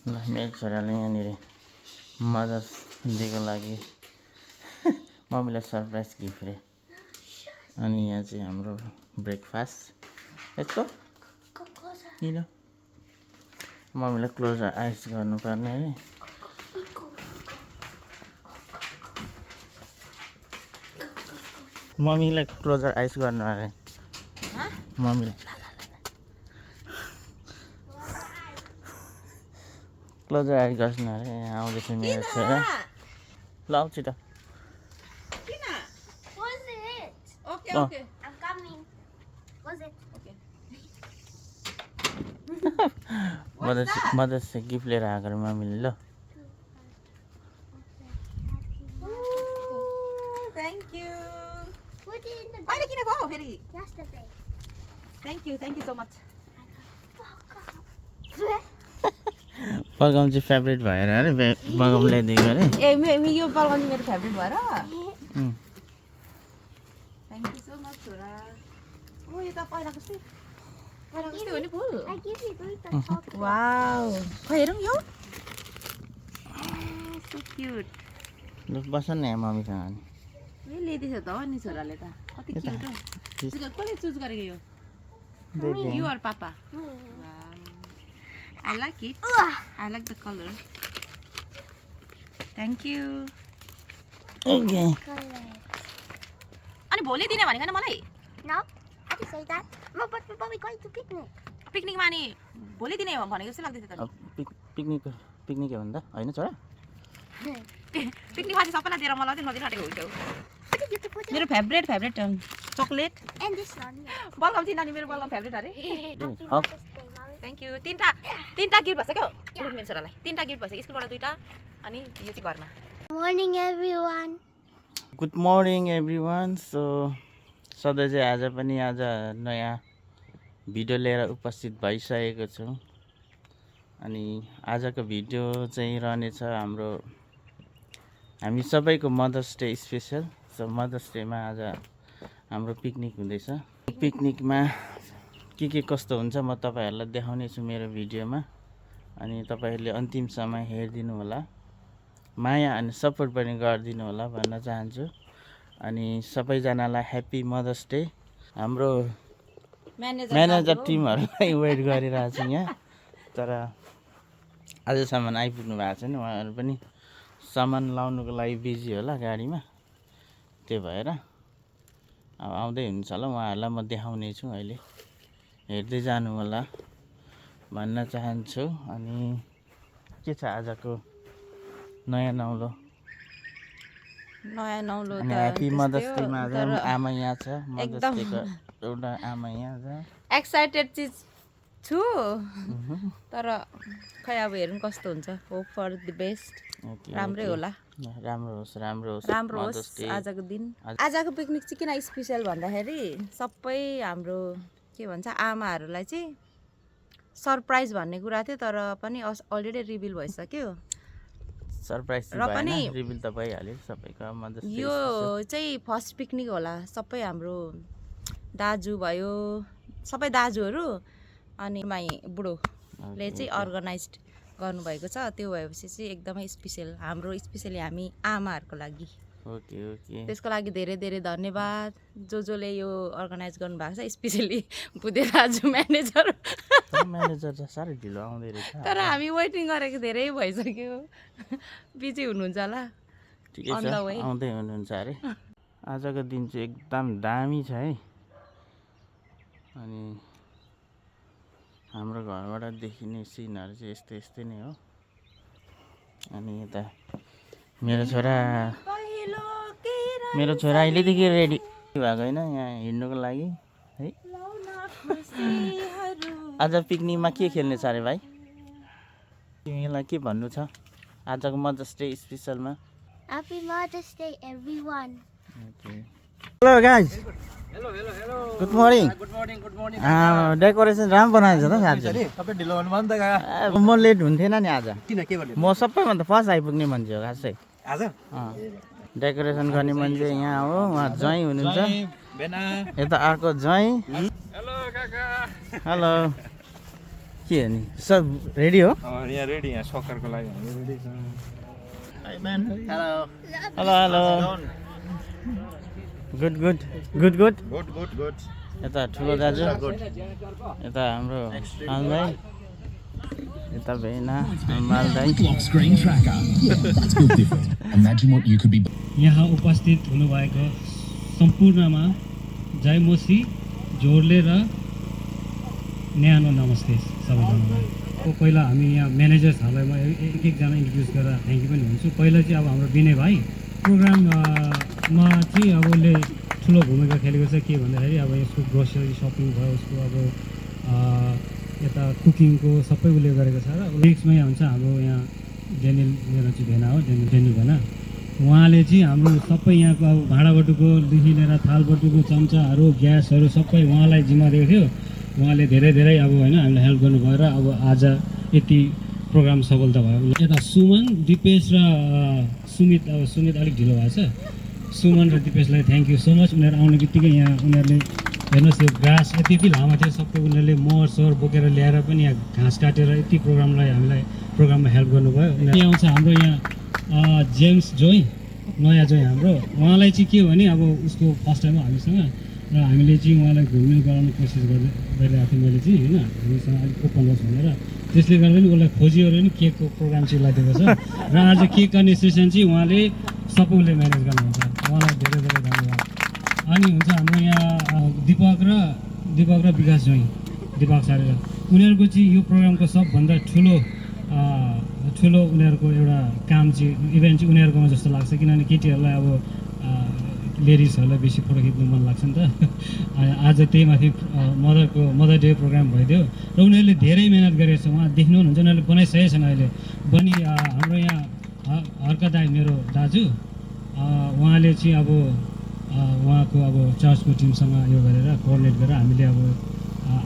ल मेरो छोराले यहाँनिर मदर्स डेको लागि मम्मीलाई सरप्राइज गिफ्ट रे। अनि यहाँ चाहिँ हाम्रो ब्रेकफास्ट यस्तो किन मम्मीलाई क्लोजर आइस गर्नुपर्ने अरे। मम्मीलाई क्लोजर आइस गर्नु अरे मम्मीलाई क्लोजर आइस गर्नु अरे। आउँदैछ मेरो छोरा ल आऊ छिटो। Okay. I'm coming. Was it? Okay. Mother's gift लिएर आएको रे मम्मीले। ल Thank you. Put it in the अहिले किन गयो फेरि? yesterday. Thank you so much. बलगम चाहिँ फेभरेट भएर अरे बलगम ल्याइदिएको अरे। ए यो बलगम मेरो फेभरेट भएर। Thank you so much छोरा। ओ यो त पहिलाको जस्तै हो नि फुल। I give you the chocolate. Wow खै हेरौँ यो। So cute. ल बस न यहाँ मम्मीसँग अनि ए ल्याइदिछ त हो नि छोराले त कति क्युट हो। कसले चुज गरेको यो? You or Papa? I like it. I like the color. Thank you. Okay अनि भोलि दिने भनेको न मलाई? No, I didn't say that. No, but we're going to picnic. पिकनिकमा नि भोलि दिने भनेको जस्तो लाग्दैछ त। पिकनिक हो भन्दा होइन छोरा। पिकनिकमा चाहिँ सबैलाई दिएर मलाई चाहिँ नदिन आँटेको हुन्छ। What did you put it? मेरो favourite chocolate. And this one. बलगम चाहिँ नानी मेरो बलगम फेभरेट अरे। Happy Hug. Mother's Day, Mommy. Thank you. तिनटा गिफ्ट भइसक्यो मेरो छोरालाई। तिनटा गिफ्ट भइसक्यो स्कुलबाट दुईटा अनि यो चाहिँ घरमा। Morning, everyone. Good morning everyone. So सधैँ चाहिँ आज पनि आज नयाँ भिडियो लिएर उपस्थित भइसकेको छु। अनि आजको भिडियो चाहिँ रहनेछ हामी सबैको mother's day special. So mother's डेमा आज हाम्रो पिकनिक हुँदैछ। पिकनिकमा के कस्तो हुन्छ म तपाईँहरूलाई देखाउने छु मेरो भिडियोमा। अनि तपाईँहरूले अन्तिमसम्म हेरिदिनु होला, माया अनि सपोर्ट पनि गरिदिनु होला भन्न चाहन्छु। अनि सबैजनालाई ह्याप्पी मदर्स डे। हाम्रो म्यानेजर टिमहरूलाई वेट गरिरहेको छु यहाँ, तर आजसम्म आइपुग्नु भएको छैन। उहाँहरू पनि सामान लाउनुको लागि बिजी होला गाडीमा, त्यही भएर अब आउँदै हुन्छ होला। उहाँहरूलाई म देखाउने छु, अहिले हेर्दै जानु होला भन्न चाहन्छु। अनि के छ आजको नयाँ नौलो त अनि ह्याप्पी मदर्स डेमा आज आमा यहाँ छ। मदर्स डेको एउटा आमा यहाँ छ। एक्साइटेड चाहिँ छु, तर खै अब हेरौँ कस्तो हुन्छ। Hope for the best. राम्रै होला। राम्रो होस् आजको दिन। आजको पिकनिक चाहिँ किन स्पेसल भन्दाखेरि सबै हाम्रो के भन्छ आमाहरूलाई चाहिँ सरप्राइज भन्ने कुरा थियो, तर पनि अलरेडी रिभिल भइसक्यो। सरप्राइज र पनि रिभिल त भइहाल्यो सबैको। मदर्स डे यो चाहिँ फर्स्ट पिकनिक होला सबै हाम्रो दाजु भयो, सबै दाजुहरू अनि माई बुढोले चाहिँ अर्गनाइज गर्नुभएको छ। त्यो भएपछि चाहिँ एकदमै स्पेसल, हाम्रो स्पेसली हामी आमाहरूको लागि। ओके त्यसको लागि धेरै धेरै धन्यवाद जसले यो अर्गनाइज गर्नुभएको छ, स्पेसली बुद्धे दाजु म्यानेजर त साह्रै ढिलो आउँदै रहेछ। तर हामी वेटिङ गरेको धेरै भइसक्यो। बिजी हुनुहुन्छ होला, ठिकै छ, आउँदै हुनुहुन्छ अरे। आजको दिन चाहिँ एकदम दामी छ है। अनि हाम्रो घरबाट देखिने सिनहरू चाहिँ यस्तै नै हो। अनि यता मेरो छोरा अहिलेदेखि रेडी भएको होइन यहाँ हिँड्नुको लागि है। आज पिकनिकमा के खेल्ने छ अरे भाइ? तिमीलाई के भन्नु छ आजको मदर्स डे स्पेसलमा? Happy Mother's Day, everyone. Hello guys, good morning. Decoration राम्रो बनाएको छ त आज। म लेट हुन्थेन नि आज, म सबैभन्दा फर्स्ट आइपुग्ने मान्छे हो खासै आज। डेकोरेसन गर्ने मान्छे यहाँ हो, उहाँ ज्वाइँ हुनुहुन्छ। यता अर्को ज्वाइँ। हेलो के हो नि सब रेडी हो यहाँ रेडी यहाँ सक्करको लागि हामी रेडी छ hello hello good good good good good good good यता ठुलो दाजु यता हाम्रो आलदाई यता भेना मालदाई यहाँ उपस्थित हुनुभएको सम्पूर्णमा जय मोसी जोडले र न्यानो नमस्ते सबैजनालाई पहिला हामी यहाँ म्यानेजर्सहरूलाई म एक एकजना इन्ट्रोड्युस गरेर थ्याङ्क यू पनि भन्छु पहिला चाहिँ अब हाम्रो विनय भाइ प्रोग्राममा चाहिँ अब उसले ठुलो भूमिका खेलेको छ के भन्दाखेरि अब यसको ग्रोसरी सपिङ भयो उसको अब यता कुकिङको सबै उसले गरेको छ र नेक्स्टमै हुन्छ हाम्रो यहाँ डेनिल मेरो चाहिँ भेना हो डेनिल भेना उहाँले चाहिँ हाम्रो सबै यहाँको अब भाँडाबटुकोदेखि लिएर थालबटुको चम्चाहरू ग्यासहरू सबै उहाँलाई जिम्मा दिएको थियो उहाँले धेरै धेरै अब होइन हामीलाई हेल्प गर्नुभयो र अब आज यति प्रोग्राम सफलता भयो यता सुमन दिपेश र सुमित अब सुमित अलिक ढिलो भएको छ सुमन र दिपेशलाई थ्याङ्क यू सो मच उनीहरू आउने बित्तिकै यहाँ उनीहरूले हेर्नुहोस् यो घाँस यति लामो थियो सबै उनीहरूले मोहर सोहर बोकेर ल्याएर पनि यहाँ घाँस काटेर यति प्रोग्रामलाई हामीलाई प्रोग्राममा हेल्प गर्नुभयो यहाँ आउँछ हाम्रो यहाँ जेम्स जोइ नयाँ जोइ हाम्रो उहाँलाई चाहिँ के हो भने अब उसको फर्स्ट टाइम हो हामीसँग र हामीले चाहिँ उहाँलाई घुलमिल गराउने कोसिस गरिरहेको थिएँ मैले चाहिँ होइन हामीसँग अलिक ओपन होस् भनेर त्यसले गर्दा पनि उसलाई खोजियो भने केकको प्रोग्राम चाहिँ लगाइदिएको छ र आज केक गर्ने सेसन चाहिँ उहाँले सबै उसले म्यानेज गर्नुहुन्छ उहाँलाई धेरै धेरै धन्यवाद अनि हुन्छ हाम्रो यहाँ दिपक र विकास जोइ दिपक सारेर उनीहरूको चाहिँ यो प्रोग्रामको सबभन्दा ठुलो उनीहरूको एउटा काम चाहिँ इभेन्ट चाहिँ उनीहरूकोमा जस्तो लाग्छ किनभने केटीहरूलाई अब लेडिजहरूलाई बेसी फोटो खिच्नु मन लाग्छ नि त आज त्यही माथि मदर डे प्रोग्राम भइदियो र उनीहरूले धेरै मिहिनेत गरेको छ उहाँ देख्नुहुन्छ उनीहरूले बनाइसकेको छन् अहिले बनी हाम्रो यहाँ हर्क दाई मेरो दाजु उहाँले चाहिँ अब उहाँको अब चर्चको टिमसँग यो गरेर कोअर्डिनेट गरेर हामीले अब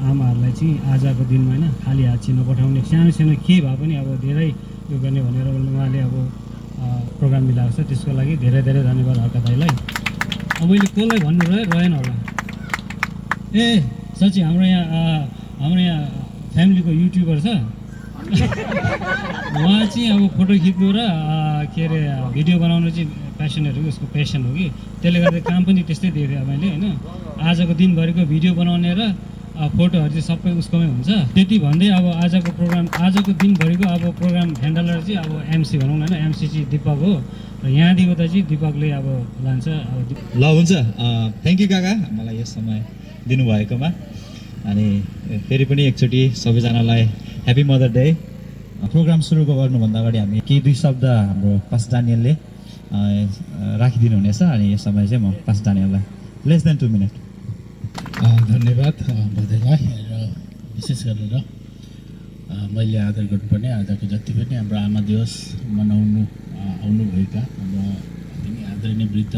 आमाहरूलाई चाहिँ आजको दिनमा होइन खाली हात चाहिँ नपठाउने सानो सानो के भए पनि अब धेरै यो गर्ने भनेर उहाँले अब प्रोग्राम मिलाएको छ त्यसको लागि धेरै धेरै धन्यवाद हर्क दाईलाई अब मैले कसलाई भन्नु रहेन होला ए साँच्ची हाम्रो यहाँ फ्यामिलीको युट्युबर छ उहाँ चाहिँ अब फोटो खिच्नु र के अरे भिडियो बनाउनु चाहिँ प्यासनहरू उसको पेसन हो कि त्यसले गर्दा काम पनि त्यस्तै दिएको थिएँ मैले होइन आजको दिनभरिको भिडियो बनाउने र फोटोहरू चाहिँ सबै उसकोमै हुन्छ त्यति भन्दै अब आजको दिनभरिको अब प्रोग्राम ह्यान्डलर चाहिँ अब एमसी भनौँ न होइन एमसी चाहिँ दिपक हो र यहाँदेखि उता चाहिँ दिपकले अब लान्छ ल हुन्छ थ्याङ्क यू काका मलाई यो समय दिनुभएकोमा अनि फेरि पनि एकचोटि सबैजनालाई ह्याप्पी मदर डे प्रोग्राम सुरु गर्नुभन्दा अगाडि हामी केही दुई शब्द हाम्रो पास डानियलले राखिदिनु हुनेछ अनि यो समय चाहिँ म पास डानियललाई लेस देन 2 मिनट धन्यवाद बधाईलाई र विशेष गरेर मैले आदर गर्नुपर्ने आजको जति पनि हाम्रो आमा दिवस मनाउनु आउनुभएका हाम्रो एकदमै आदरणीय वृद्ध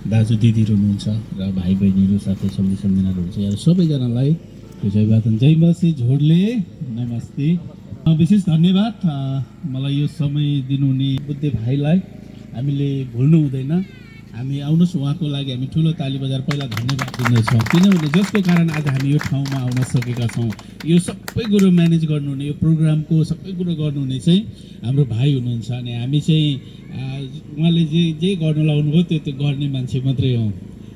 दाजु दिदीहरू हुनुहुन्छ र भाइ बहिनीहरू साथै सम्झिनाहरू हुन्छ यहाँ सबैजनालाई जय मसी झोडले नमस्ते विशेष धन्यवाद मलाई यो समय दिनुहुने बुद्धे भाइलाई हामीले भुल्नु हुँदैन हामी आउनुहोस् उहाँको लागि हामी ठुलो ताली बजाएर पहिला धन्यवाद दिनेछौँ किनभने जसको कारण आज हामी यो ठाउँमा आउन सकेका छौँ यो सबै कुरो म्यानेज गर्नुहुने यो प्रोग्रामको सबै कुरो गर्नुहुने चाहिँ हाम्रो भाइ हुनुहुन्छ अनि हामी चाहिँ उहाँले जे गर्नु लाउनुभयो त्यो गर्ने मान्छे मात्रै हौँ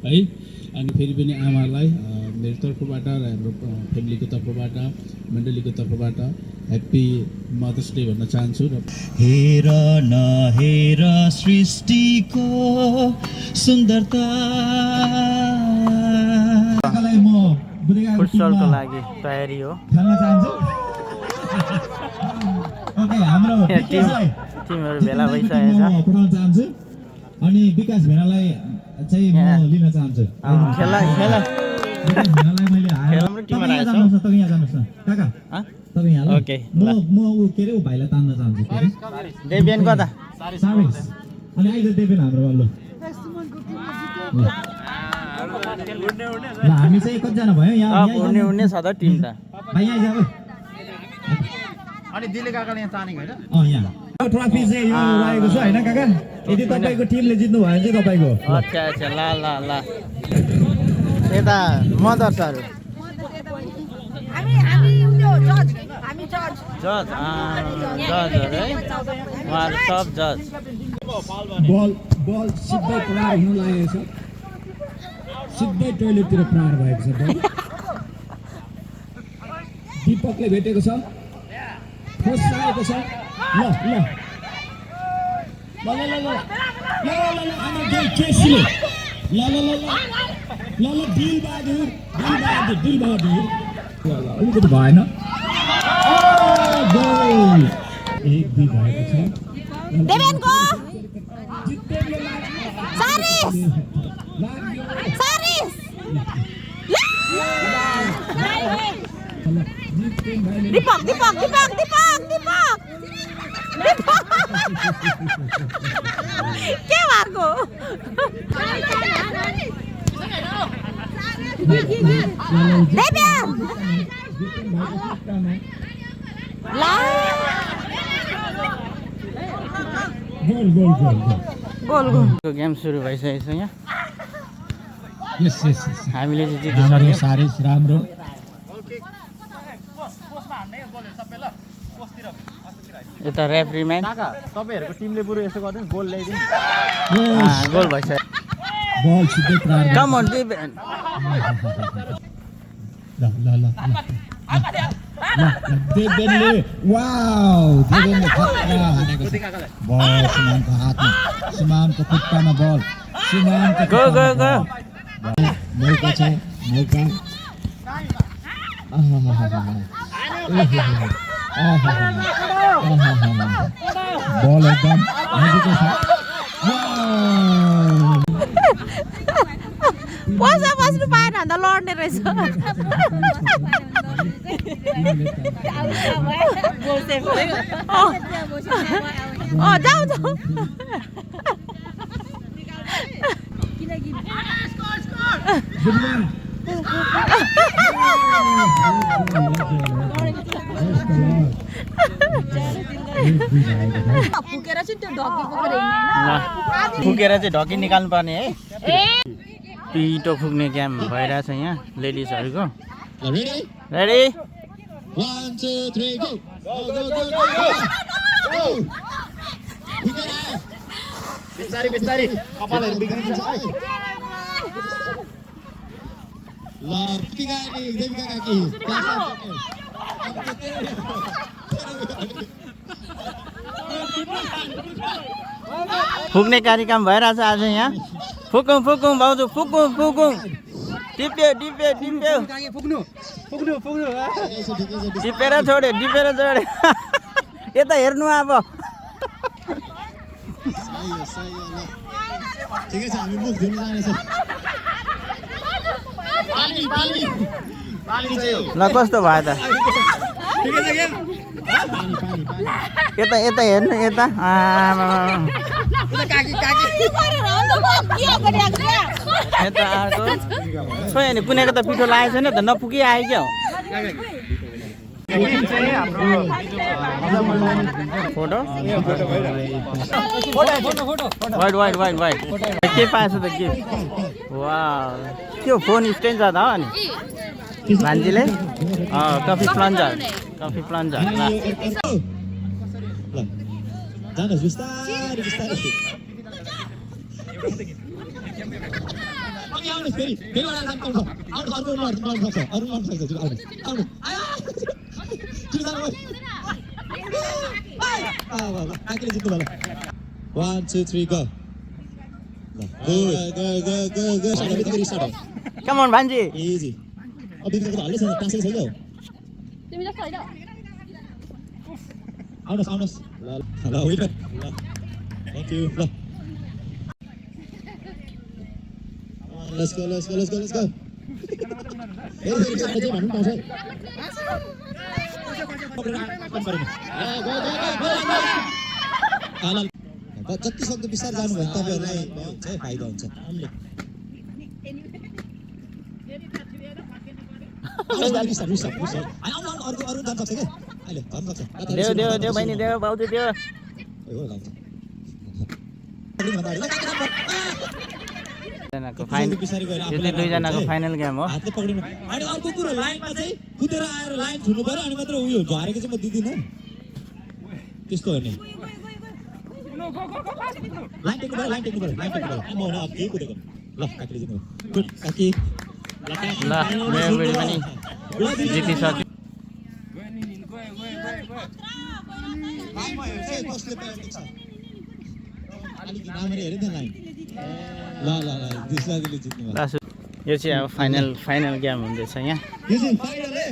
है अनि फेरि पनि आमालाई मेरो तर्फबाट र हाम्रो फ्यामिलीको तर्फबाट मण्डलीको तर्फबाट ह्याप्पी मदर्स डे भन्न चाहन्छु र हेर नहेर सृष्टिको सुन्दरता म फुटसलको लागि तयारी हो खेल्न चाहन्छु ओके हाम्रो टिमहरू भेला भइसकेको छ पठाउन चाहन्छु अनि विकास भेडालाई चाहिँ म लिन चाहन्छु खेला विकास भेडालाई मैले हाम्रो टिममा आएछ तपाईँ यहाँ जानुहोस् न काका तपाईँ यहाँ ओके म ऊ के अरे ऊ भाइलाई तान्न चाहन्छु देव्यान कता साविस अनि आइज देव्यान हाम्रो ल हामी चाहिँ कतिजना भयो यहाँ उड्ने छ त टिम त भाइ यहाँ आइज अनि दिले काकाले यहाँ तानेको होइन यहाँ ट्रफी चाहिँ यो रहेको छ होइन काका यदि तपाईँको टिमले जित्नु भयो भने चाहिँ तपाईँको अच्छा अच्छा ल ल ल यता मदर्सहरू हामी जज जजहरू है उहाँहरू सब जज बल सिधै प्रहार हुन लागेको छ सिधै टोइलेटतिर प्रहार भएको छ बल दीपकले भेटेको छ खोस लागेको छ ल आमा गेल केसीले ल दिल बहादुर अलिकति भएन गोल 1-2 भएको छ देवेनको जितेनले सारिस दीपक के भएको गोल गेम सुरु भइसकेको छ यहाँ यस हामीले चाहिँ राम्रो जितिसक्यौँ सारिस राम्रो यता रेफ्रीम्यान तपाईँहरूको टिमले बरु यसो गरिदिनु गोल ल्याइदिनु गोल भइसक्यो बल सिधै प्रहार कम अन देवेनले वाउ देवेनले खतरा हानेको छ बल सुमानको हातमा सुमानको खुट्टामा बल सुमानको गो मौका छ मौका बल एकदम नजिकै छ पैसा बस्नु पाएन भने त लड्ने रहेछ जाऊ फुकेर चाहिँ ढकी निकाल्नु पर्ने है पिटो फुक्ने गेम भइरहेछ यहाँ लेडिजहरूको रेडी 1 2 3 गो बिस्तारी कपालहरू बिग्रिन्छ है ल पिगानी देविका काकी फुक्ने कार्यक्रम भइरहेछ आज यहाँ फुकौँ भाउजू फुकौँ टिप्यो टिपेर छोड्यो यता हेर्नु अब ठिकै छ हामी मुख धुन जानेछौँ ल कस्तो भयो त यता हेर्नु यता यता अर्को खोइ अनि कुनैको त पिठो लागेको छैन त नपुगी आयो क्या फोटो वाइट के पाएछ त के वा त्यो फोन स्ट्यान्ड छ त हो नि भान्जीले कफी प्लन्जर ल जानुहोस् बिस्तारै आउनुहोस् फेरि अरू मन सक्छ जित्नु भयो 1 2 3 गो कम अन भान्जी इजी अब बिग्रेको त हल्लै छैन टाँसेको छैन तिमी जस्तो होइन आउनुहोस् ल होइन ल थ्याङ्क यू ल Let's go. फेरि भन्नु पाउँछ जति सक्दो बिस्तार जानु भयो तपाईँहरूलाई हुन्छ फाइदा हुन्छ अरू जान सक्छ क्या अहिले जान सक्छ देऊ बहिनी देऊ भाउजू देऊ दुईजनाको फाइनल यो चाहिँ दुईजनाको फाइनल गेम हो हातले पक्रिनु अनि अर्को कुरो लाइनमा चाहिँ कुदेर आएर लाइन छुनु पर्यो अनि मात्र उयो झरेको चाहिँ म दिदिनँ त्यस्तो हो नि लाइन टेक्नु पर्यो म हुन अघि कुदेको ल काकीले जित्नु गुड काकी ल मेरो बुढी पनि जितिसक्यो कसले पाएको छ अलिक राम्ररी हेर्नु न लाइन ल ल ल दिशाले जित्नु भयो लास्ट यो चाहिँ अब फाइनल गेम हुँदैछ यहाँ यो चाहिँ फाइनल है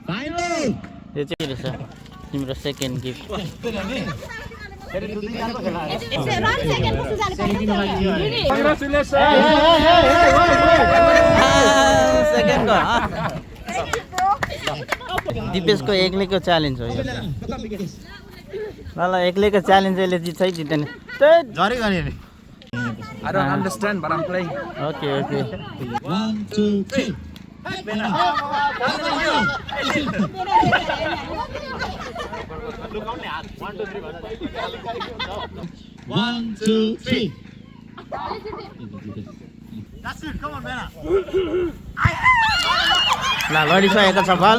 फाइनल यो चाहिँ के रहेछ तिम्रो सेकेन्ड गिफ्ट सेकेन्डको दिपेशको एक्लैको च्यालेन्ज हो यो ल एक्लैको च्यालेन्ज यसले जित्छ है जित्दैन झरी गर्ने नि I don't understand but I'm playing. Okay 1 2 3 1 2 3 That's it. Come on, Bena. ल लडिसकेको छ बल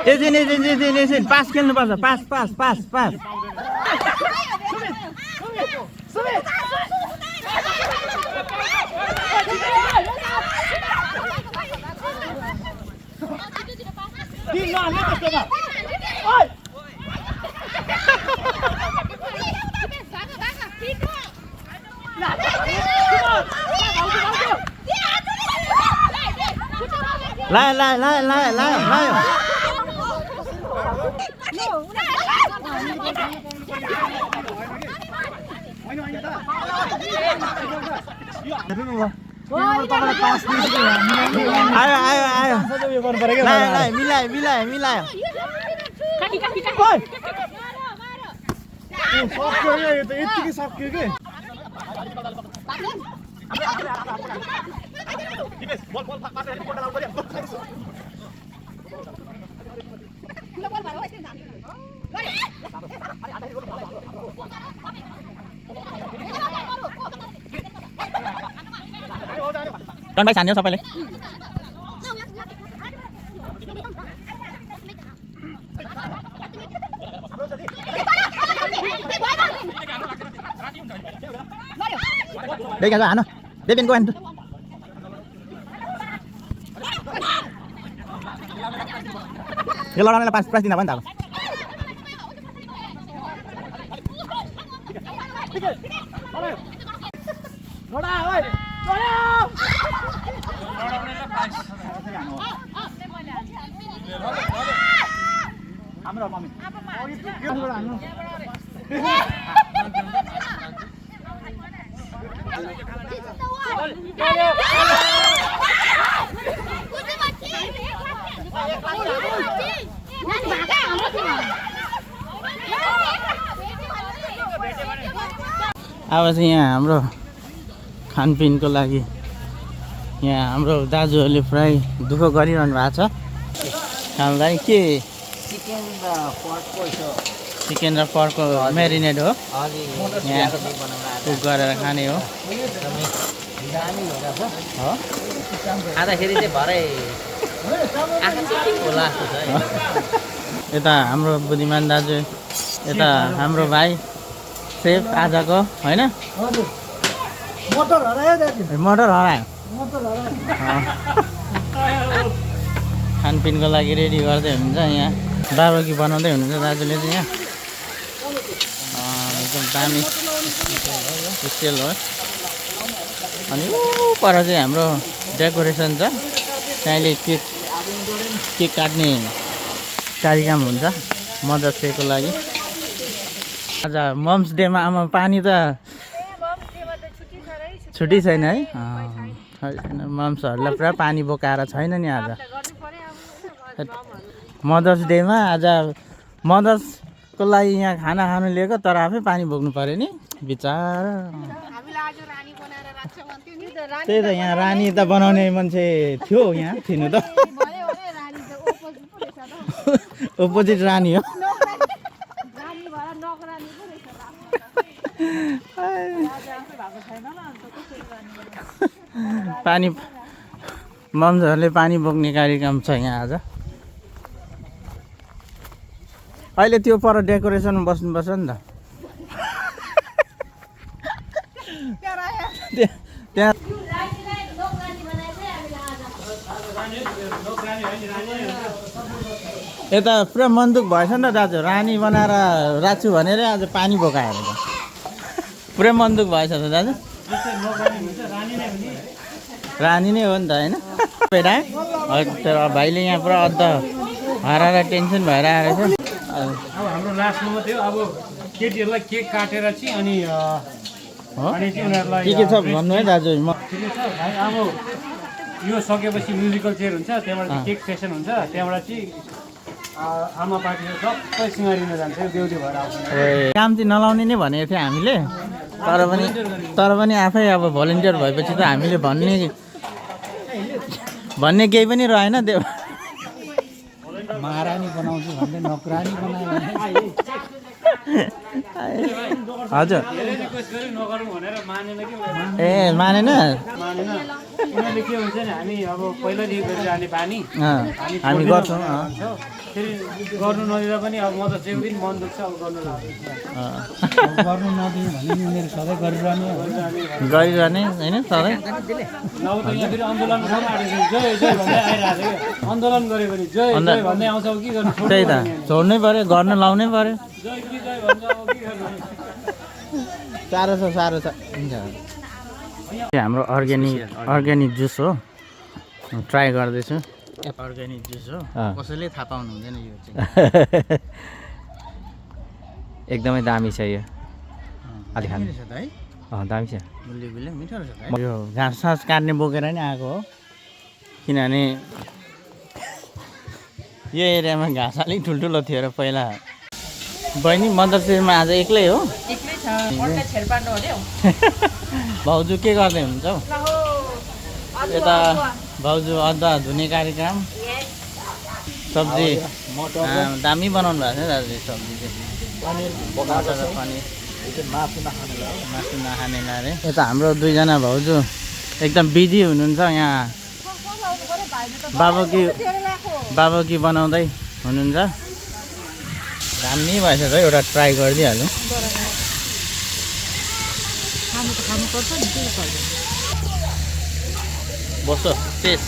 एकछिन पास खेल्नुपर्छ पास लायो आयो मिलायो यतिकै सक्यो के टन भाइ छान्यो सबैले देखा हानो देबिन गो एन्ड यो लडाउनेलाई पास प्राइस दिँदा भयो नि त अब चाहिँ यहाँ हाम्रो खानपिनको लागि यहाँ हाम्रो दाजुहरूले प्राय दुःख गरिरहनु भएको छ खानलाई के चिकन र पर्कको म्यारिनेट हो यहाँ कुक गरेर खाने हो खाँदाखेरि चाहिँ भरै यता हाम्रो बुद्धिमान दाजु यता हाम्रो भाइ सेफ आजको होइन मोटर हरायो खानपिनको लागि रेडी गर्दै हुनुहुन्छ यहाँ बाबकी बनाउँदै हुनुहुन्छ दाजुले चाहिँ यहाँ एकदम दामी स्टेल हो अनि पर चाहिँ हाम्रो डेकोरेसन छ त्यहाँले केक काट्ने कार्यक्रम हुन्छ मदर्स डेको लागि आज मम्स डेमा आमा पानी त छुट्टी छैन है मम्सहरूलाई पुरा पानी बोकाएर छैन नि आज मदर्स डेमा आज मदर्सको लागि यहाँ खाना खानु लिएको तर आफै पानी बोक्नु पऱ्यो नि बिचारा त्यही त यहाँ रानी त बनाउने मान्छे थियो यहाँ थिनु त अपोजिट रानी हो पानी मम्सहरूले पानी बोक्ने कार्यक्रम छ यहाँ आज अहिले त्यो पर डेकोरेसनमा बस्नुपर्छ नि त त्यहाँ यता पुरा मनदुख भएछ नि त दाजु रानी बनाएर राख्छु भनेर आज पानी बोकाएर त पुरै मनदुख भएछ त दाजु रानी नै हो नि त होइन तर भाइले यहाँ पुरा अद्ध हराएर टेन्सन भएर आएर छ अब हाम्रो लास्टमा थियो अब केटीहरूलाई केक काटेर चाहिँ अनि चाहिँ उनीहरूलाई के छ भन्नु है दाजु म ठिकै छ भाइ अब यो सकेपछि म्युजिकल चेयर हुन्छ त्यहाँबाट चाहिँ केक सेसन हुन्छ त्यहाँबाट चाहिँ आमा पार्टीहरू सबै सिँगारिन जान्छ बेहुली भएर आउँछ काम चाहिँ नलाउने नै भनेको थियो हामीले तर पनि आफै अब भलिन्टियर भएपछि त हामीले भन्ने केही पनि रहेन त्यो महारानी बनाउँछु भन्दै नोकरानी बनायो भने हजुर रिक्वेस्ट गऱ्यो नगरौँ भनेर मानेन कि ए मानेन मानेन उनीहरूले के हुन्छ नि हामी अब पहिल्यै गरिरहने बानी हामी गर्छौँ फेरि गर्नु नदिँदा पनि अब म त चाहिँ दिन मन दुख्छ अब गर्नु गर्नु नदिनु भने उनीहरू सधैँ गरिरहने गरिरहने होइन सधैँ नौ त यहाँ फेरि आन्दोलन जय जय भन्दै आइरहेको थियो आन्दोलन गऱ्यो भने जय जय भन्दै आउँछ अब के गर्नु त्यही त छोड्नै पऱ्यो गर्न लाउनै पऱ्यो जय कि जय भन्छ अब के गर्नु साह्रो छ हाम्रो अर्ग्यानिक जुस हो ट्राई गर्दैछु अर्ग्यानिक जुस हो कसैले थाहा पाउनु हुँदैन यो चाहिँ एकदमै दामी छ यो अलि खानु है दामी छ गुलियो मिठो रहेछ यो घाँस सास काट्ने बोकेर नि आएको हो किनभने यो एरियामा घाँस अलिक ठुल्ठुलो थियो र पहिला बहिनी मदर टेरेसामा आज एक्लै हो भाउजू के गर्दै हुन्छ हौ यता भाउजू अदुवा धुने कार्यक्रम सब्जी दामी बनाउनु भएको छ दाजु सब्जी चाहिँ मटर र पनिर मासु नखानेलाई अरे यता हाम्रो दुईजना भाउजू एकदम बिजी हुनुहुन्छ यहाँ बाबकी बनाउँदै हुनुहुन्छ दामी भएछ त एउटा ट्राई गरिदिइहाल्नु बस्छ टेस्ट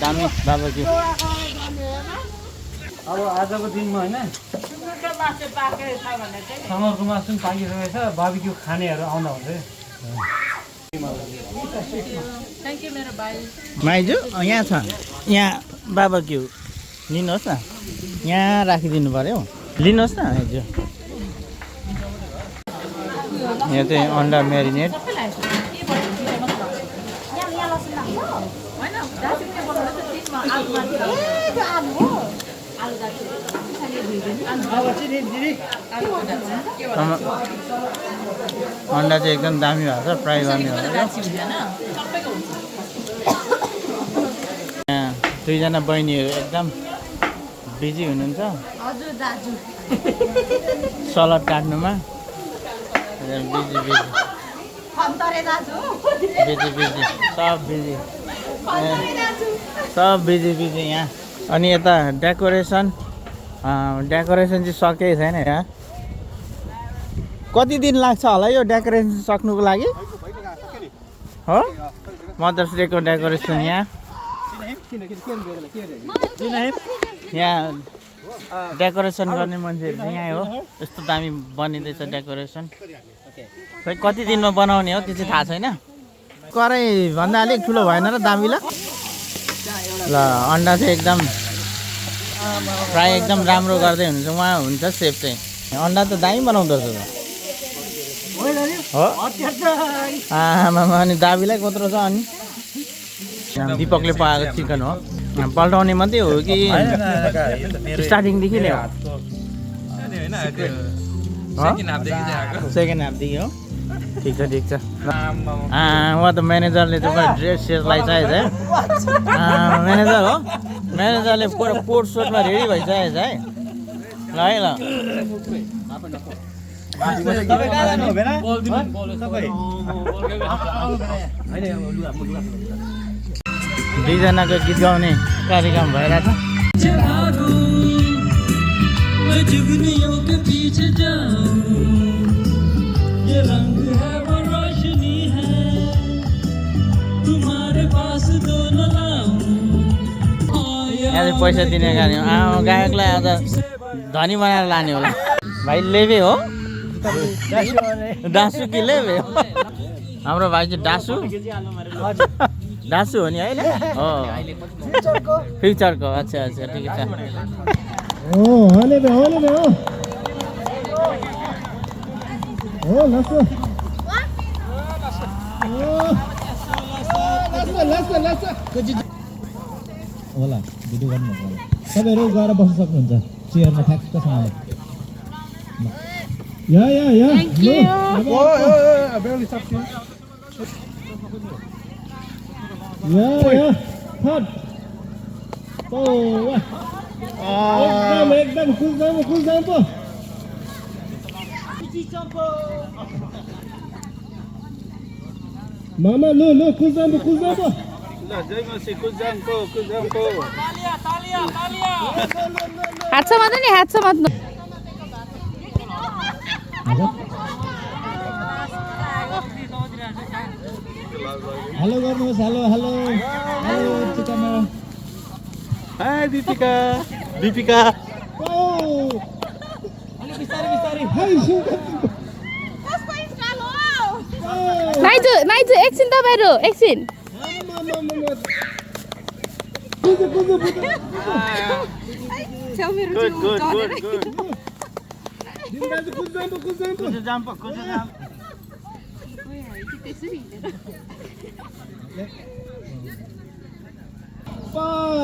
दामी बाबकी अब आजको दिनमा होइन सँगरको मासु पनि पाकिसकेको छ बाबीक्यू खानेहरू आउँदा हुन्छ माइजू यहाँ छ यहाँ बाबक्यू लिनुहोस् न यहाँ राखिदिनु पऱ्यो लिनुहोस् न माइजू यहाँ चाहिँ अन्डा म्यारिनेट अन्डा चाहिँ एकदम दामी भएको छ फ्राई गर्ने हो यहाँ दुईजना बहिनीहरू एकदम बिजी हुनुहुन्छ सलाद काट्नुमा बिजी सब बिजी यहाँ अनि यता डेकोरेसन चाहिँ सकेकै छैन यहाँ कति दिन लाग्छ होला यो डेकोरेसन सक्नुको लागि हो मदर्स डेको डेकोरेसन यहाँ डेकोरेसन गर्ने मान्छेहरू चाहिँ यहाँ हो यस्तो दामी बनिँदैछ डेकोरेसन खै कति दिनमा बनाउने हो त्यो चाहिँ थाहा छैन कराई भन्दा अलिक ठुलो भएन र दामीला ल अन्डा चाहिँ एकदम फ्राई एकदम राम्रो गर्दै हुनुहुन्छ उहाँ हुन्छ सेफ चाहिँ अन्डा त दामी बनाउँदो रहेछ हो आमामा अनि दाबीलाई कत्रो छ अनि दिपकले पाएको चिकन हो पल्टाउने मात्रै हो कि स्टार्टिङदेखि नै हो सेकेन्ड हाफदेखि हो ठिक छ ठिक छ उहाँ त म्यानेजरले चाहिँ ड्रेस सेसलाई चाहिएको है म्यानेजर हो म्यानेजरले पुरा कोट सोटमा रेडी भइसकेको छ है ल है ल दुईजनाको गीत गाउने कार्यक्रम भइरहेछ यहाँ चाहिँ पैसा दिने गाने हो गायकलाई आज धनी बनाएर लाने होला भाइ लेबे हो डासु कि लेबे हो हाम्रो भाइ चाहिँ डासु डासु हो नि होइन हो फ्युचरको अच्छा अच्छा ठिकै छ होला भिडियो गर्नुहुन्छ होला तपाईँहरू गएर बस्न सक्नुहुन्छ चेयरमा ठ्याक्कसँगले एकदम खुस जाम पो मामा लो खुस जाम पो हात समात्नु नि हात समात्नु हेलो गर्नुहोस् हेलो हेलो हेलो चिकन हाय दीपिका दीपिका नाइजु एकछिन तपाईँहरू एकछिन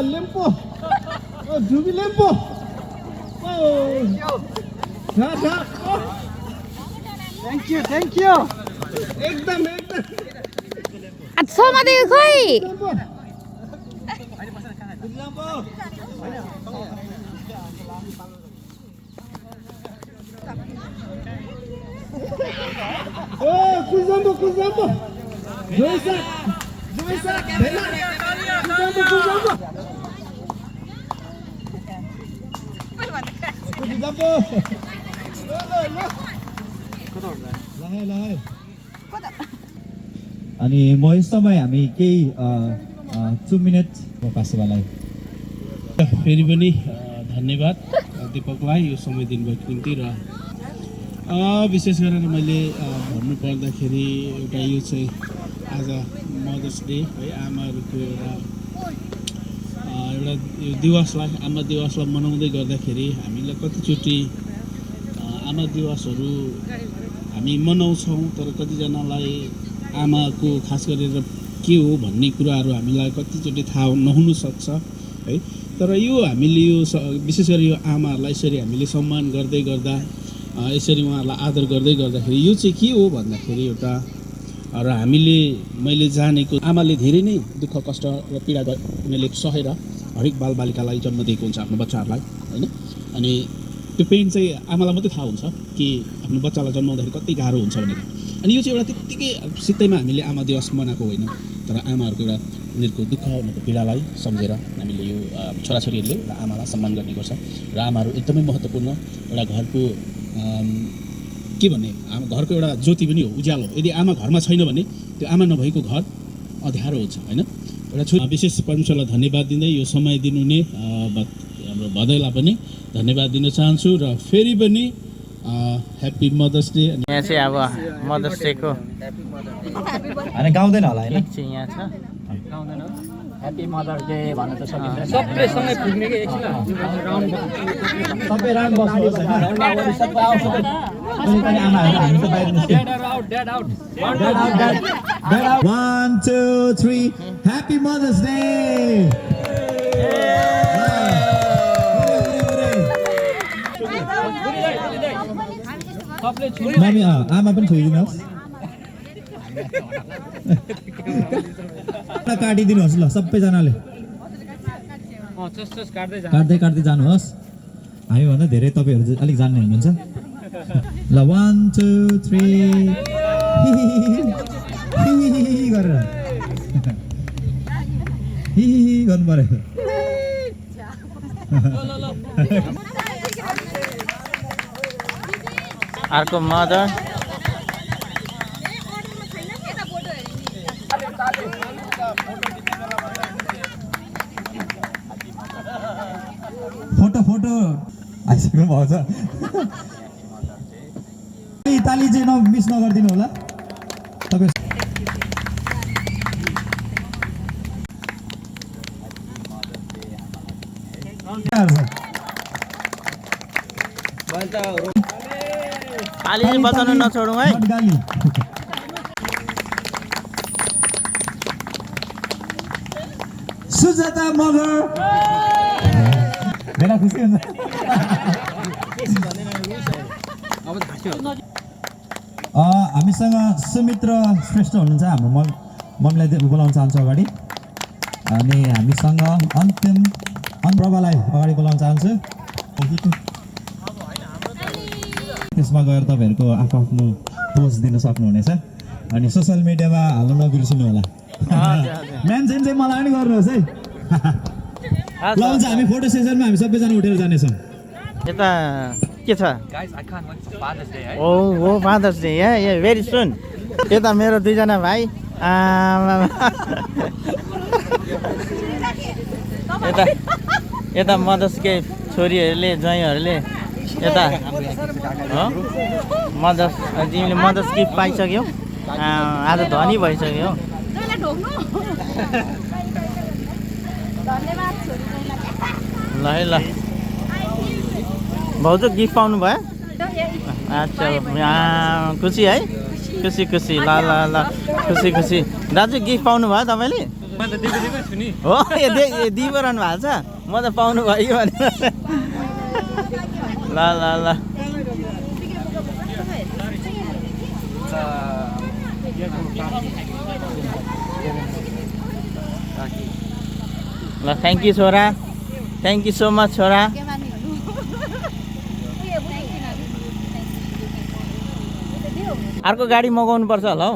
लेम्पो जुबी लेम्पो थ्याङ्क यू एकदम समातेको खोइ कुजाम्बो अनि म यस समय हामी केही 2 मिनट पासेवालाई फेरि पनि धन्यवाद दिपकलाई यो समय दिनुभएको निम्ति र विशेष गरेर मैले भन्नुपर्दाखेरि एउटा यो चाहिँ आज मदर्स डे है आमाहरूको एउटा यो दिवसलाई आमा दिवसलाई मनाउँदै गर्दाखेरि हामीलाई कतिचोटि आमा दिवसहरू हामी मनाउँछौँ तर कतिजनालाई आमाको खास गरेर के हो भन्ने कुराहरू हामीलाई कतिचोटि थाहा नहुनसक्छ है तर यो हामीले यो विशेष गरी यो आमाहरूलाई यसरी हामीले सम्मान गर्दै गर्दा यसरी उहाँहरूलाई आदर गर्दै गर्दाखेरि यो चाहिँ के हो भन्दाखेरि एउटा र हामीले मैले जानेको आमाले धेरै नै दुःख कष्ट र पीडा उनीहरूले सहेर हरेक बालबालिकालाई जन्म दिएको हुन्छ आफ्नो बच्चाहरूलाई होइन अनि त्यो पेन चाहिँ आमालाई मात्रै थाहा हुन्छ कि आफ्नो बच्चालाई जन्माउँदाखेरि कति गाह्रो हुन्छ भनेर अनि यो चाहिँ एउटा त्यत्तिकै सित्तैमा हामीले आमा दिवस मनाएको होइन तर आमाहरूको एउटा उनीहरूको दुःख उनीहरूको पीडालाई सम्झेर हामीले यो छोराछोरीहरूले एउटा आमालाई सम्मान गर्ने गर्छ र आमाहरू एकदमै महत्त्वपूर्ण एउटा घरको के भन्ने घरको एउटा ज्योति पनि हो उज्यालो यदि आमा घरमा छैन भने त्यो आमा नभएको घर अँध्यारो हुन्छ होइन एउटा छोरी विशेष परमेश्वरलाई धन्यवाद दिँदै यो समय दिनुहुने हाम्रो भदैलाई पनि धन्यवाद दिन चाहन्छु र फेरि पनि ह्याप्पी मदर्स डे यहाँ चाहिँ अब मदर्स डेको अनि गाउँदैन होला होइन केक चाहिँ यहाँ छ ह्याप्पी मदर्स डे भन्न त सकिन्छ सबले सँगै पुग्ने कि एकछिन सबै राउन्ड बस्नुहोस् होइन सबै आउँछ पनि आमाहरू हामी त बाहिर निस्क्यौँ Dad out. 1 2 3 Happy Mother's Day सबले मम्मी आमा पनि छोइदिनुहोस् काटिदिनुहोस् ल सबैजनाले काट्दै काट्दै जानुहोस् हामीभन्दा धेरै तपाईँहरू चाहिँ अलिक जान्ने हुनुहुन्छ ल 1 2 3 गरेर गर्नु पर्यो अर्को मदर फोटो आइसक्नु भएको छ ताली चाहिँ मिस नगरिदिनु होला तपाईँ ताली चाहिँ बजाउनु नछोडौँ है गाली सुजाता मगर बेला खुसी हुन्छ हामीसँग सुमित्र श्रेष्ठ हुनुहुन्छ हाम्रो मम्मीलाई बोलाउन चाहन्छु अगाडि अनि हामीसँग अन्तिम प्रभालाई अगाडि बोलाउन चाहन्छु त्यसमा गएर तपाईँहरूको आफ्नो पोस्ट दिन सक्नुहुनेछ अनि सोसियल मिडियामा हाल्न नबिर्सिनु होला मेन्सन चाहिँ मलाई पनि गर्नुहोस् है ल हुन्छ हामी फोटो सेसनमा हामी सबैजना उठेर जानेछौँ यता के छ ओ हो फादर्स डे या भेरी सुन यता मेरो दुईजना भाइ यता यता मदर्सकै छोरीहरूले ज्वाइँहरूले यता हो मदर्स तिमीले मदर्स गिफ्ट पाइसक्यौ आज धनी भइसक्यो ल है ल भाउजू गिफ्ट पाउनु भयो अच्छा खुसी है खुसी खुसी ल ल ल खुसी खुसी दाजु गिफ्ट पाउनु भयो तपाईँले हो दिइरहनु भएको छ म त पाउनु भयो भनेर ल ल ल ल थ्याङ्क यू छोरा थ्याङ्क यू सो मच छोरा अर्को गाडी मगाउनु पर्छ होला हौ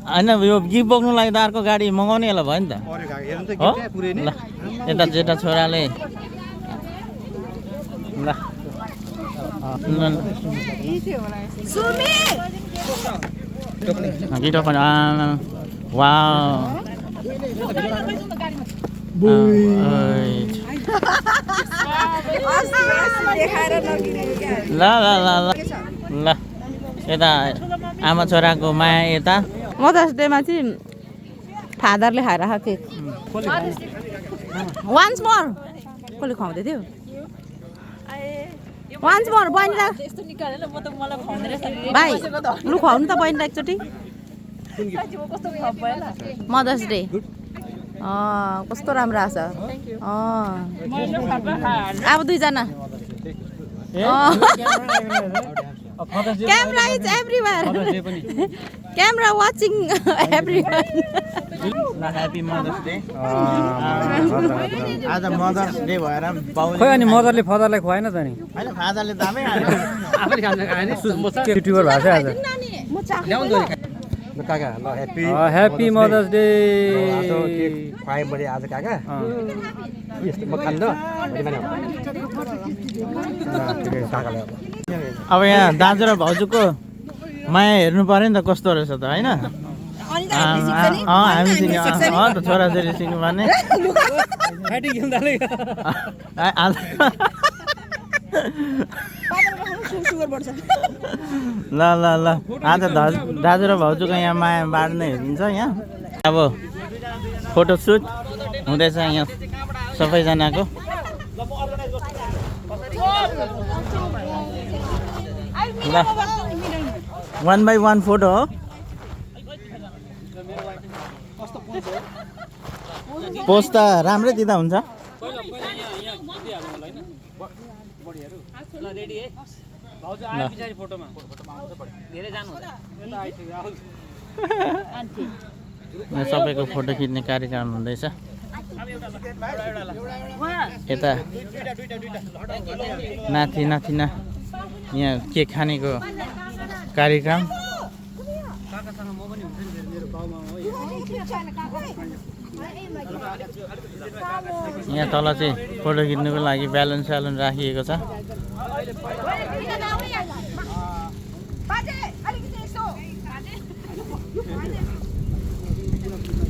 होइन यो गिफ्ट बोक्नु लागि त अर्को गाडी मगाउने होला भयो नि त हो ल यता जेठा छोराले ल गिटो पनि वा ल ल ल ल ल यता आमा छोराको माया यता मदर्स डेमा चाहिँ फादरले खाइरहेको केक वान्स मोर कसले खुवाउँदै थियो वान्स मोर बहिनीलाई भाइ लु खुवाउनु त बहिनीलाई एकचोटि मदर्स डे कस्तो राम्रो आछ अब दुईजना camera is everywhere camera watching everywhere happy mother's day आज मदर्स डे भएर खोइ अनि मदरले फादरलाई खुवाएन त नि होइन फादरले दामै युट्युबर भएको छ आज ह्याप्पी मदर्स डे खुवाएँ मैले आज काका म खान्न अब यहाँ दाजु र भाउजूको माया हेर्नु पर्यो नि त कस्तो रहेछ त होइन हामी सिक्यौँ त छोराछोरी सिक्नु भने ल ल ल आज दाजु र भाउजूको यहाँ माया बाँड्ने हुन्छ यहाँ अब फोटोसुट हुँदैछ यहाँ सबैजनाको ल 1 by 1 फोटो हो पोस्ट त राम्रै दिँदा हुन्छ सबैको फोटो खिच्ने कार्यक्रम हुँदैछ यता नाति नातिना यहाँ केक खानेको कार्यक्रम यहाँ तल चाहिँ फोटो खिच्नुको लागि ब्यालुन स्यालुन राखिएको छ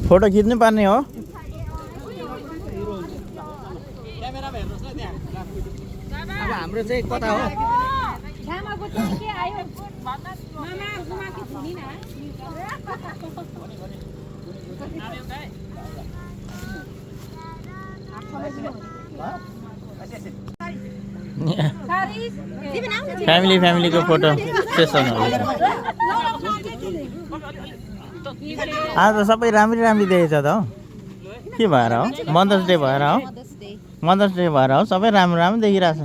फोटो खिच्नु पर्ने हो अब हाम्रो चाहिँ कता हो फ्यामिलीको फोटो सेसनहरू आज त सबै राम्री देखेछ त हौ के भएर हो मदर्स डे भएर हो मदर्स डे भएर हो सबै राम्रो देखिरहेछ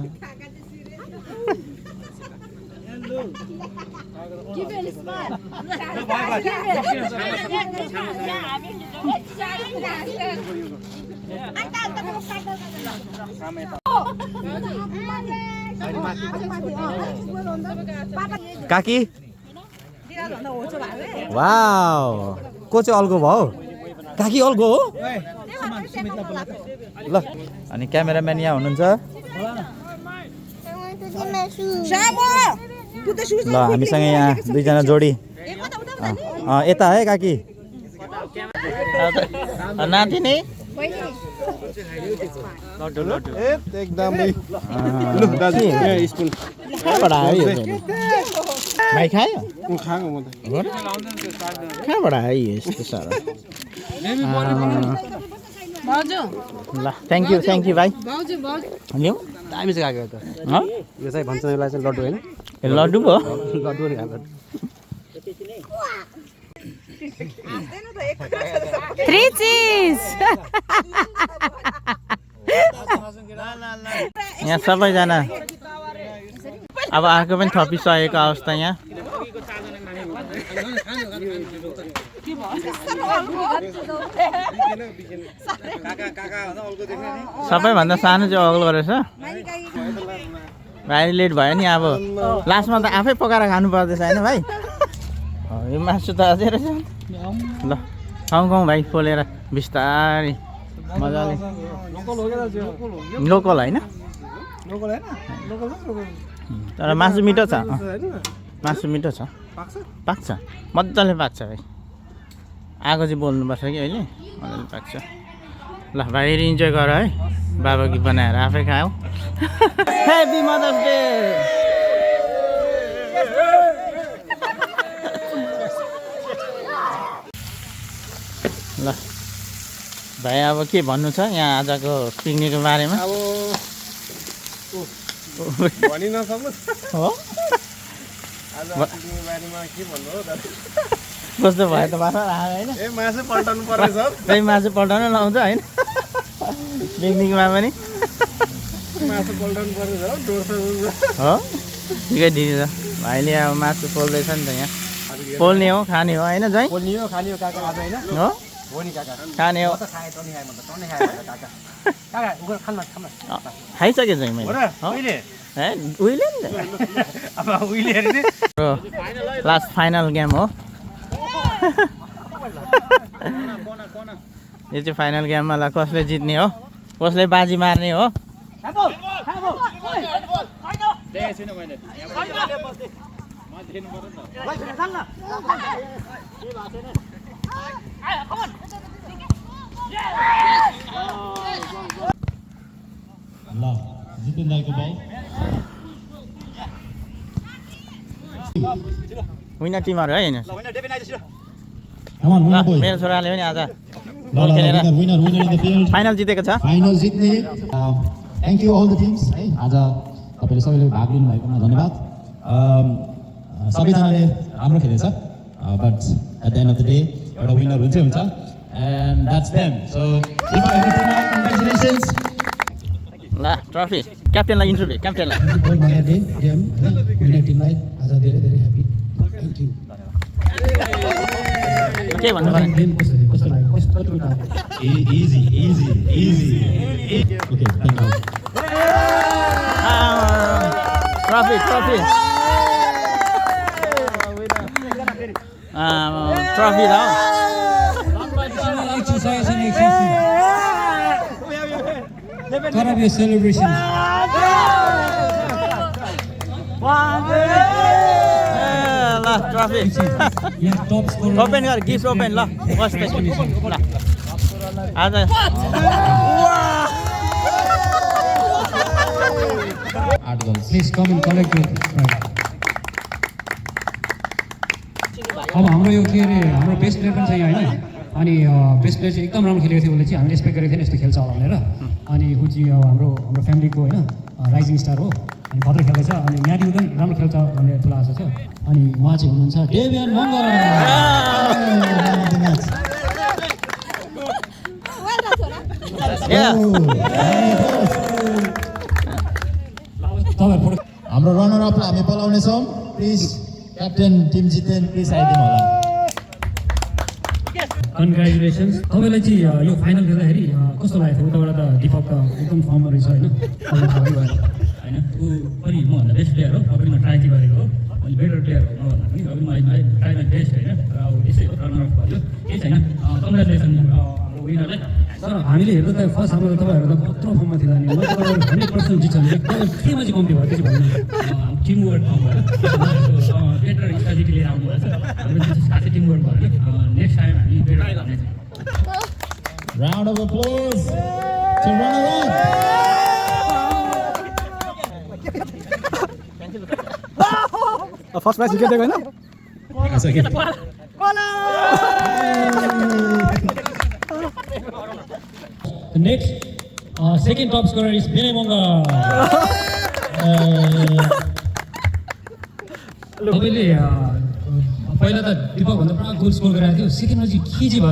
काकी वाउ को चाहिँ अल्गो भयो काकी अल्गो हो ल अनि क्यामेराम्यान यहाँ हुनुहुन्छ ल हामीसँग यहाँ दुईजना जोडी यता है काकी नाति नै एकदमै कहाँबाट आयो भाइ खायो कहाँबाट आयो यस्तो साह्रो ल थ्याङ्क यू भाइ ल्याउ दामी चाहिँ गएको त यो चाहिँ भन्छ यसलाई चाहिँ लड्डु होइन ए लड्डु पो लड्डु नि खाएको थ्री चिज यहाँ सबैजना अब आएको पनि थपिसकेको अवस्था यहाँ सबैभन्दा सानो चाहिँ अग्लो रहेछ भाइ लेट भयो नि अब लास्टमा त आफै पकाएर खानु पर्दैछ होइन भाइ यो मासु त अझै रहेछ ल खाउँ भाइ पोलेर बिस्तारै मजाले लोकल होइन तर मासु मिठो छ मासु मिठो छ पाक्छ मजाले पाक्छ भाइ आगो चाहिँ बोल्नुपर्छ कि अहिले मजाले पाक्छ ल भाइ इन्जोय गर है बाबा कि बनाएर आफै खाऊ ह्याप्पी मदर्स डे ल भाइ अब के भन्नु छ यहाँ आजको पिकनिकको बारेमा अब भनि नसक्नु हो आज पिकनिकको बारेमा के भन्नु हो त कस्तो भयो त बाख्रा राखेको होइन ए मासु पल्टाउनु पर्नेछ खै मासु पल्टाउनु लाउँछ होइन पिकनिकमा पनि मासु पल्टाउनु पर्नेछ हो डोर्सो हो ठिकै ठिकै छ भाइले अब मासु पोल्दैछ नि त यहाँ पोल्ने हो खाने हो होइन जै पोल्ने हो खाने हो काका आज होइन हो हो नि काका खाने हो म त खाएँ तँ खाएँ म त तँ खाएँ काका काका उगर खान खाइसकेँ चाहिँ मैले उहिले ए उहिले नि अब उहिले अरे नि लास्ट फाइनल गेम हो यो चाहिँ फाइनल गेममा ल कसले जित्ने हो कसले बाजी मार्ने हो ल जितेन दाइको बल विनर टिमहरू है होइन Come on, winner boy. मेरो छोराले पनि आज ल winner in the field. Final जितेको छ फाइनल जित्ने thank you all the teams है आज तपाईँले सबैले भाग लिनुभएकोमा धन्यवाद सबैजनाले राम्रो खेलेछ but at the end of the day एउटा विनर हुन्छै हुन्छ and that's them so congratulations ल ट्रफी क्याप्टेनलाई इन्टरभ्यू क्याप्टेनलाई बहुत नयाँ दिन गेम होइन विनर टिमलाई आज धेरै धेरै ह्याप्पी थ्याङ्क यू के भन्नु पर्यो गेम कस्तो लाग्यो कस्तो easy okay thank you trophy trophy trophy र celebration. ल ट्रफी ओपन गर गिफ्ट ओपन ल फर्स्ट ल आज Please come and collect your prize. अब हाम्रो यो के अरे हाम्रो बेस्ट प्लेयर पनि छ यहाँ होइन अनि बेस्ट प्लेयर चाहिँ एकदम राम्रो खेलेको थियो उसले चाहिँ हामीले एक्सपेक्ट गरेको थिएन यस्तो खेल्छ होला भनेर अनि ऊ चाहिँ अब हाम्रो फ्यामिलीको होइन राइजिङ स्टार हो अनि भद्र खेल्दैछ अनि यहाँदेखि पनि राम्रो खेल्छ भन्ने ठुलो आशा छ अनि उहाँ चाहिँ हुनुहुन्छ डेभियन मङ्गर तपाईँहरू हाम्रो रनर अपलाई हामी बोलाउनेछौँ प्लिज क्याप्टेन टिम जितेन प्लिज आइदिनु होला कन्ग्रेचुलेसन्स तपाईँलाई चाहिँ यो फाइनल खेल्दाखेरि कस्तो लागेको थियो उताबाट त दिपक त एकदम फर्ममा रहेछ होइन होइन ऊ पनि मभन्दा बेस्ट प्लेयर हो अघि म ट्राई चाहिँ गरेको हो अनि बेटर प्लेयर हो मभन्दा पनि अघि म ट्राईमा बेस्ट होइन र अब यसै हो रनर अप भयो केही छैन कङ्ग्रेचुलेसन हाम्रो विनरलाई तर हामीले हेर्दा त फर्स्ट हाम्रो तपाईँहरू त कत्रो फर्ममा थियो अनि 100% जित्छ भने केमा चाहिँ कम्ती भयो त्यो चाहिँ भन्नु टिम वर्क कम भयो बेटर स्ट्राटेजी लिएर आउनु भएको छ हाम्रो चाहिँ खासै टिम वर्क भयो नेक्स्ट टाइम हामी बेटर गर्नेछौँ round of applause to runner up first match जितेको होइन The next second top scorer is Vinay Monga. तपाईँले पहिला त दिपक भन्दा पुरा गोल स्कोर गरेको थियो सेकेन्डमा चाहिँ के चाहिँ भयो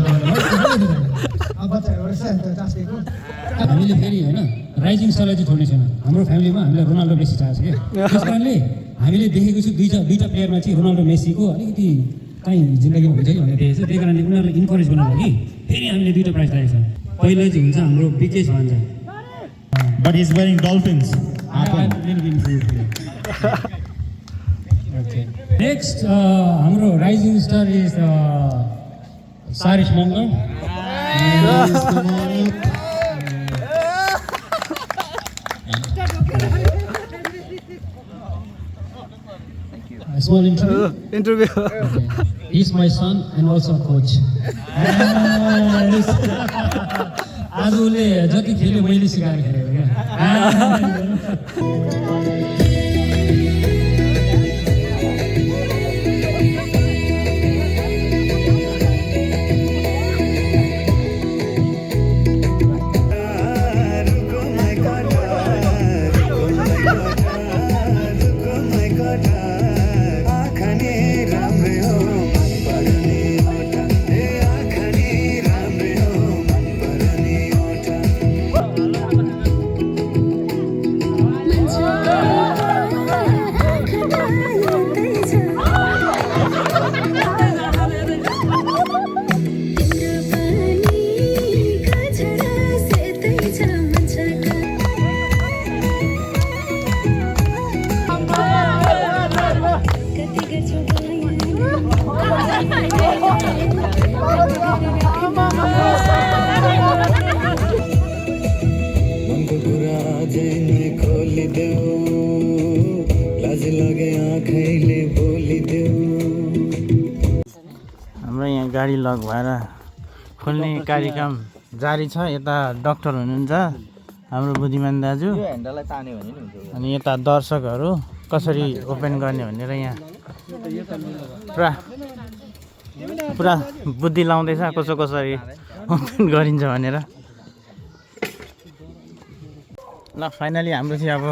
हामीले फेरि होइन राइजिङ स्टारलाई चाहिँ छोड्ने छैन हाम्रो फ्यामिलीमा हामीलाई रोनाल्डो मेसी चाहिएको छ क्या त्यस कारणले हामीले देखेको छु दुईवटा प्लेयरमा चाहिँ रोनाल्डो मेसीको अलिकति काहीँ जिन्दगीमा हुन्छ कि भनेर देखेको छ त्यही कारणले उनीहरूलाई इन्करेज गर्नु लागि फेरि हामीले दुईवटा प्राइज राखेको छ पहिला चाहिँ हुन्छ हाम्रो विकेश भन्छ But he's wearing dolphins. Next हाम्रो राइजिङ स्टार इज सारिस Magar small interview. Okay. He's my son and also a coach. आज उसले जति खेल्यो मैले सिकाएर खेलेको क्या हाम्रो यहाँ गाडी लक भएर खोल्ने कार्यक्रम जारी छ यता डाक्टर हुनुहुन्छ हाम्रो बुद्धिमान दाजु अनि यता दर्शकहरू कसरी ओपन गर्ने भनेर यहाँ पुरा बुद्धि लाउँदैछ कसरी ओपन गरिन्छ भनेर ल फाइनली हाम्रो चाहिँ अब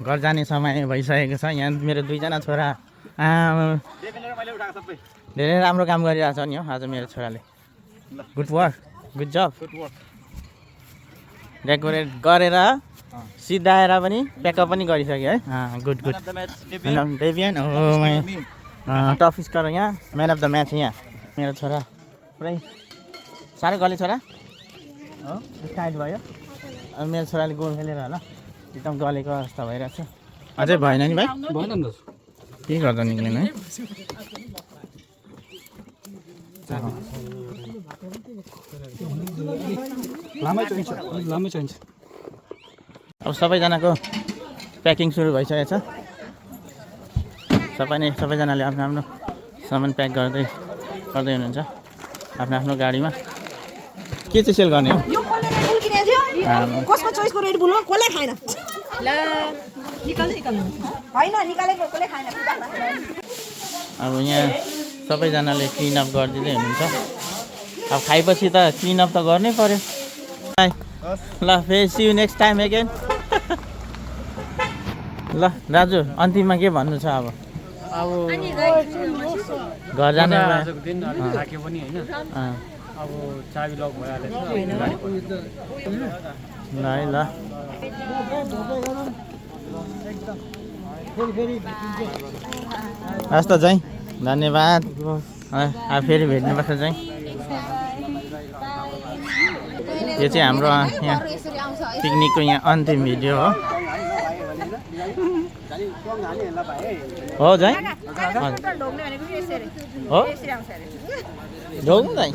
घर जाने समय भइसकेको छ यहाँ मेरो दुईजना छोरा धेरै राम्रो काम गरिरहेको छ नि हो आज मेरो छोराले गुड वर्क गुड जब डेकोरेट गरेर सिधा आएर पनि प्याकअप पनि गरिसक्यो है गुड गुड डेभियन हो टप स्कोर यहाँ म्यान अफ द म्याच यहाँ मेरो छोरा पुरै साह्रै गले छोरा हो टाइट भयो अनि मेरो छोराले गोल खेलेर होला एकदम गलेको अवस्था भइरहेको छ अझै भएन नि भाइ भएन नि के गर्दा निक्लेन है लामै चाहिन्छ अब सबैजनाको प्याकिङ सुरु भइसकेको छ सबैजनाले आफ्नो आफ्नो सामान प्याक गर्दै हुनुहुन्छ आफ्नो आफ्नो गाडीमा के चाहिँ सेल गर्ने हो कसको चोइसको रेड बुल हो कसले खाएन ल होइन निकालेको कसले खाएन अब यहाँ सबैजनाले क्लिनअप गरिदिँदै हुनुहुन्छ अब खाएपछि त क्लिनअप त गर्नै पर्यो ल फेरि see you next time again ल दाजु अन्तिममा के भन्नु छ अब घर जाने दिन राख्यो पनि होइन अब चाबी लक भइहालेछ ल है ल हस् त चाहिँ धन्यवाद अब फेरि भेट्नुपर्छ चाहिँ यो चाहिँ हाम्रो यहाँ पिकनिकको यहाँ अन्तिम भिडियो हो चाहिँ हो ढोग्नु चाहिँ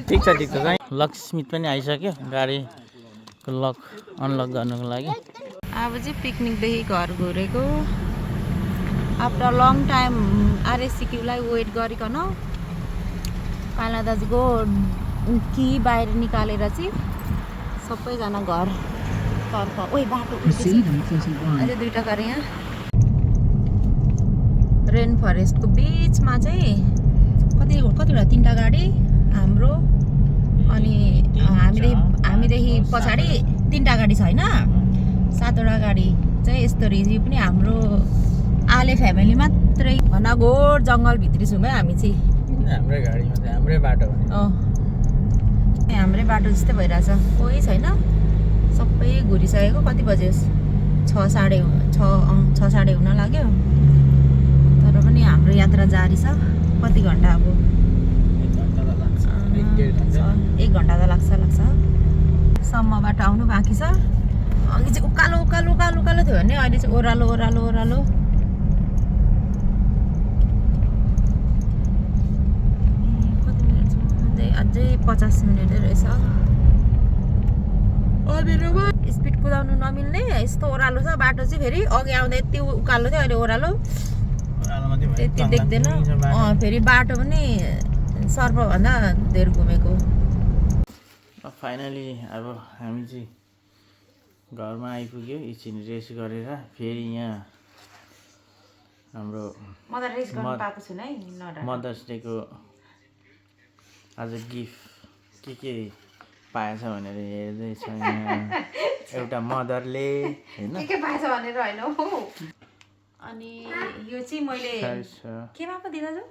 ठिक छ चाहिँ लकस्मिथ पनि आइसक्यो गाडीको लक अनलक गर्नुको लागि अब चाहिँ पिकनिकदेखि घर घुरेको आफ्टर लङ टाइम आरएससिक्यूलाई वेट गरिकन काला दाजुको कि बाहिर निकालेर चाहिँ सबैजना घर तर्फ ओइ बाटो अझै दुईवटा गरे यहाँ रेन फरेस्टको बिचमा चाहिँ कतिवटा 3टा गाडी हाम्रो अनि हामीदेखि पछाडि 3टा गाडी छ होइन 7वटा गाडी चाहिँ यस्तो रिज्यू पनि हाम्रो आले फ्यामिली मात्रै घनघोर जङ्गलभित्री छौँ है हामी चाहिँ हाम्रै गाडीमा चाहिँ हाम्रै बाटो हाम्रै बाटो जस्तै भइरहेछ कोही छैन सबै घुरिसकेको कति बजे 6:30 हुन लाग्यो तर पनि हाम्रो यात्रा जारी छ कति घन्टा अब 1 घन्टा त लाग्छ सम्मबाट आउनु बाँकी छ अघि चाहिँ उकालो थियो भने अहिले चाहिँ ओह्रालो कति मिनट अझै 50 मिनट रहेछ स्पिड कुदाउनु नमिल्ने यस्तो ओह्रालो छ बाटो चाहिँ फेरि अघि आउँदा यति उकालो थियो अहिले ओह्रालो त्यति देख्दैन फेरि बाटो पनि सर्पभन्दा धेर घुमेको फाइनली अब हामी चाहिँ घरमा आइपुग्यो एकछिन रेस्ट गरेर फेरि यहाँ हाम्रो म त रेस्ट गर्न पाएको छुइनँ है मदर्स डेको आज गिफ्ट के पाएछ भनेर हेर्दैछ यहाँ एउटा मदरले होइन के पाएछ भनेर होइन हो अनि यो चाहिँ मैले केमा पो दिँदा जो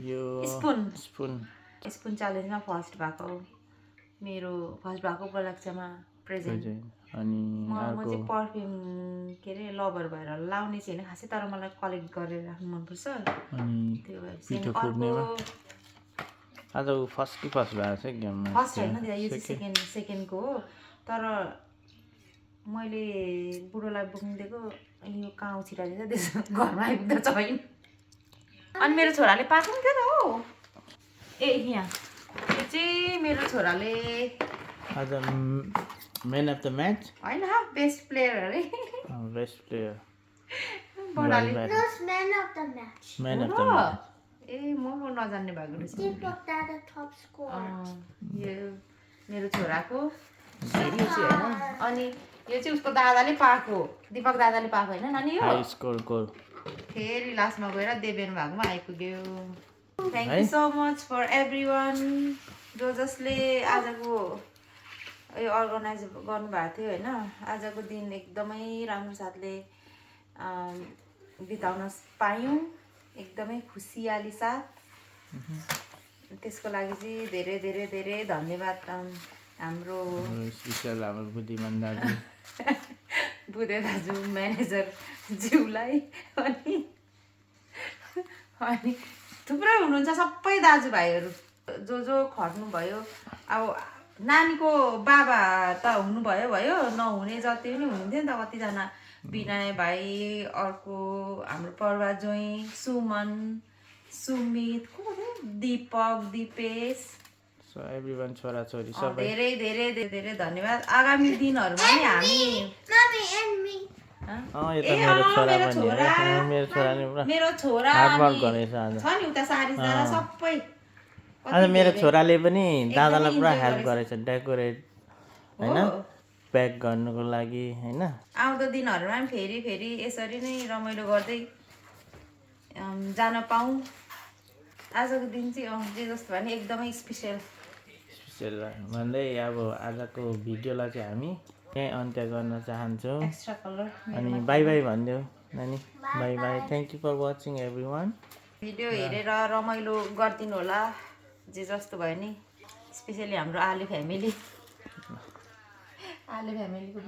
यो स्पुन च्यालेन्जमा फर्स्ट भएको उपलक्ष्यमा प्रेजेन्ट अनि म चाहिँ पर्फ्युम के अरे लभर भएर लाउने चाहिँ होइन खासै तर मलाई कलेक्ट गरेर राख्नु मनपर्छ अनि त्यो पिठो फुट्नेमा आज फर्स्ट भएको छ गेममा फर्स्ट होइन यो चाहिँ सेकेन्डको हो तर मैले बुढोलाई बोक्नु दिएको यो कहाँ छिराइदिन्छ त्यसो घरमा आइपुग्दा छैन अनि मेरो छोराले पाएको नि थियो हो ए यहाँ यो चाहिँ मेरो छोराले आज म्यान अफ द म्याच होइन बेस्ट प्लेयर अरे best player man of the match ए म नजान्ने भएको रहेछ यो मेरो छोराको यो चाहिँ होइन अनि यो चाहिँ उसको दादाले पाएको दिपक दादाले पाएको होइन नानी यो फेरि लास्टमा गएर देवेन भागमा आइपुग्यो thank you so much for everyone जसले आजको यो अर्गनाइज गर्नुभएको थियो होइन आजको दिन एकदमै राम्रो साथले बिताउन पायौँ एकदमै खुसियाली साथ त्यसको लागि चाहिँ धेरै धेरै धेरै धन्यवाद हाम्रो स्पेसल हाम्रो बुद्धिमान दाजु बुधे दाजु म्यानेजर ज्यूलाई अनि अनि थुप्रै हुनुहुन्छ सबै दाजुभाइहरू जो खट्नुभयो। अब नानीको बाबा त हुनुभयो भयो, नहुने जति पनि हुनुहुन्थ्यो नि त कतिजना। विनय भाइ, अर्को हाम्रो पर्वा जोइ, सुमन, सुमित, को दीपक, दिपेश, सो एभ्रिवान छोराछोरी सबै धेरै धेरै धेरै धेरै धन्यवाद। आगामी दिनहरूमा नि हामी Mommy and me. यो त मेरो छोरा पनि हो मेरो छोरा नि पुरा मेरो छोरा हार्डवर्क अनि गरेछ आज छ नि उता सारी दादा सबै आज मेरो छोराले पनि दादालाई पुरा enjoy हेल्प गरेछ। गरेछ डेकोरेट होइन प्याक गर्नुको लागि होइन। आउँदो दिनहरूमा पनि फेरि यसरी नै रमाइलो गर्दै जान पाऊँ। आजको दिन चाहिँ जे जस्तो भयो नि एकदमै स्पेसल भन्दै अब आजको भिडियोलाई चाहिँ हामी यहीँ अन्त्य गर्न चाहन्छौँ। एक्स्ट्रा कलर अनि बाई बाई भनिदेऊ नानी। Bye bye, thank you for watching everyone. Video हेरेर रमाइलो गरिदिनु होला जे जस्तो भयो नि, स्पेसली हाम्रो आले फ्यामिलीको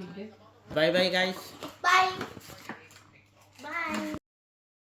video. By by guys. Bye.